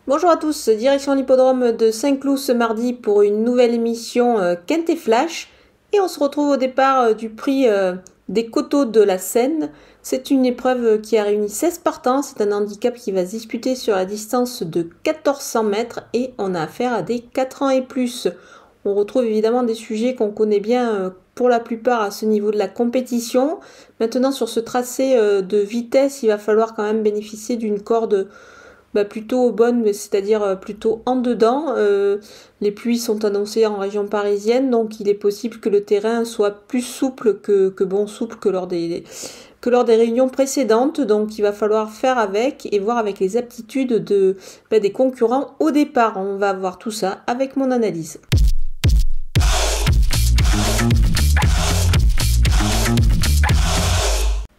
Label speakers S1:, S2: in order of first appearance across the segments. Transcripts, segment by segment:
S1: Bonjour à tous, direction l'hippodrome de Saint-Cloud ce mardi pour une nouvelle émission Quintet Flash. Et on se retrouve au départ du prix des Coteaux de la Seine. C'est une épreuve qui a réuni 16 partants. C'est un handicap qui va se disputer sur la distance de 1400 mètres et on a affaire à des 4 ans et plus. On retrouve évidemment des sujets qu'on connaît bien pour la plupart à ce niveau de la compétition. Maintenant, sur ce tracé de vitesse, il va falloir quand même bénéficier d'une corde plutôt bonne, c'est-à-dire plutôt en dedans. Les pluies sont annoncées en région parisienne, donc il est possible que le terrain soit plus souple que bon souple que lors des réunions précédentes. Donc il va falloir faire avec et voir avec les aptitudes des concurrents au départ. On va voir tout ça avec mon analyse.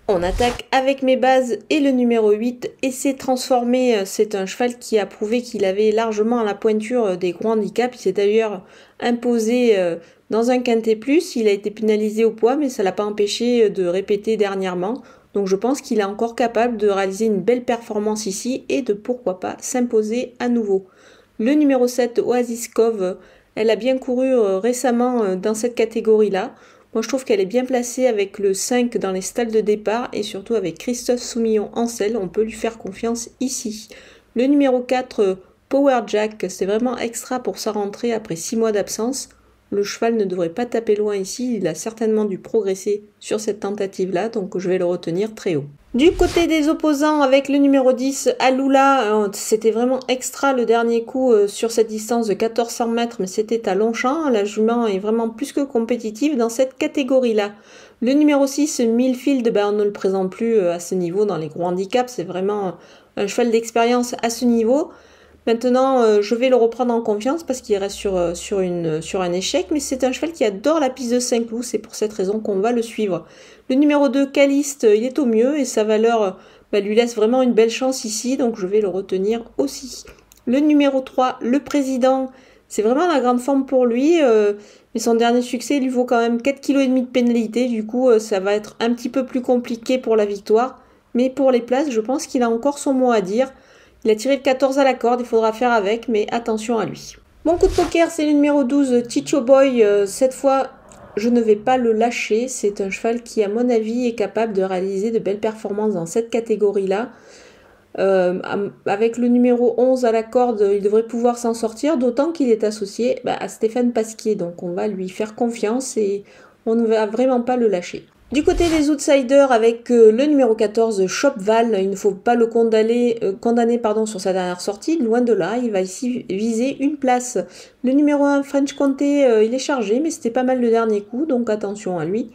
S1: On attaque avec mes bases et le numéro 8, Essai Transformé. C'est un cheval qui a prouvé qu'il avait largement la pointure des gros handicaps. Il s'est d'ailleurs imposé dans un quintet plus. Il a été pénalisé au poids, mais ça ne l'a pas empêché de répéter dernièrement. Donc je pense qu'il est encore capable de réaliser une belle performance ici et de pourquoi pas s'imposer à nouveau. Le numéro 7, Oasis Cove, elle a bien couru récemment dans cette catégorie-là. Moi, je trouve qu'elle est bien placée avec le 5 dans les stalles de départ et surtout avec Christophe Soumillon en selle. On peut lui faire confiance ici. Le numéro 4, Power Jack, c'est vraiment extra pour sa rentrée après 6 mois d'absence. Le cheval ne devrait pas taper loin ici. Il a certainement dû progresser sur cette tentative-là, donc je vais le retenir très haut. Du côté des opposants, avec le numéro 10, Aloula, c'était vraiment extra le dernier coup sur cette distance de 1400 mètres, mais c'était à Longchamp. La jument est vraiment plus que compétitive dans cette catégorie-là. Le numéro 6, Millfield, on ne le présente plus à ce niveau dans les gros handicaps. C'est vraiment un cheval d'expérience à ce niveau. Maintenant, je vais le reprendre en confiance parce qu'il reste sur un échec, mais c'est un cheval qui adore la piste de Saint-Cloud, c'est pour cette raison qu'on va le suivre. Le numéro 2, Caliste, il est au mieux et sa valeur lui laisse vraiment une belle chance ici, donc je vais le retenir aussi. Le numéro 3, Le Président, c'est vraiment la grande forme pour lui, mais son dernier succès lui vaut quand même 4,5 kg de pénalité, du coup ça va être un petit peu plus compliqué pour la victoire, mais pour les places, je pense qu'il a encore son mot à dire. Il a tiré le 14 à la corde, il faudra faire avec, mais attention à lui. Mon coup de poker, c'est le numéro 12, Chicho Boy. Cette fois, je ne vais pas le lâcher. C'est un cheval qui, à mon avis, est capable de réaliser de belles performances dans cette catégorie-là. Avec le numéro 11 à la corde, il devrait pouvoir s'en sortir, d'autant qu'il est associé à Stéphane Pasquier. Donc on va lui faire confiance et on ne va vraiment pas le lâcher. Du côté des outsiders, avec le numéro 14, Chopval, il ne faut pas le condamner sur sa dernière sortie, loin de là, il va ici viser une place. Le numéro 1, French Comté, il est chargé, mais c'était pas mal le dernier coup, donc attention à lui.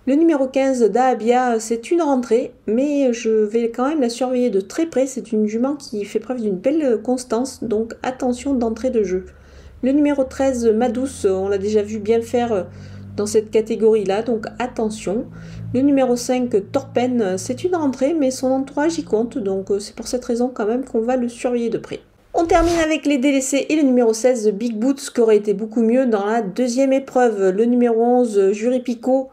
S1: Le numéro 15, Dahabia, c'est une rentrée, mais je vais quand même la surveiller de très près, c'est une jument qui fait preuve d'une belle constance, donc attention d'entrée de jeu. Le numéro 13, Madouce, on l'a déjà vu bien faire dans cette catégorie-là, donc attention. Le numéro 5, Torpen, c'est une rentrée, mais son entourage y compte, donc c'est pour cette raison quand même qu'on va le surveiller de près. On termine avec les délaissés et le numéro 16, Big Boots, qui aurait été beaucoup mieux dans la deuxième épreuve. Le numéro 11, Jury Picot,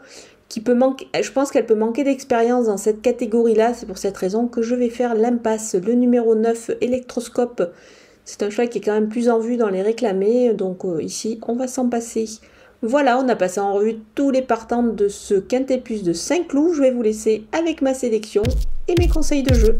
S1: qui peut manquer, je pense qu'elle peut manquer d'expérience dans cette catégorie-là, c'est pour cette raison que je vais faire l'impasse. Le numéro 9, Electroscope, c'est un cheval qui est quand même plus en vue dans les réclamés, donc ici, on va s'en passer. Voilà, on a passé en revue tous les partants de ce quintet plus de Saint-Cloud. Je vais vous laisser avec ma sélection et mes conseils de jeu.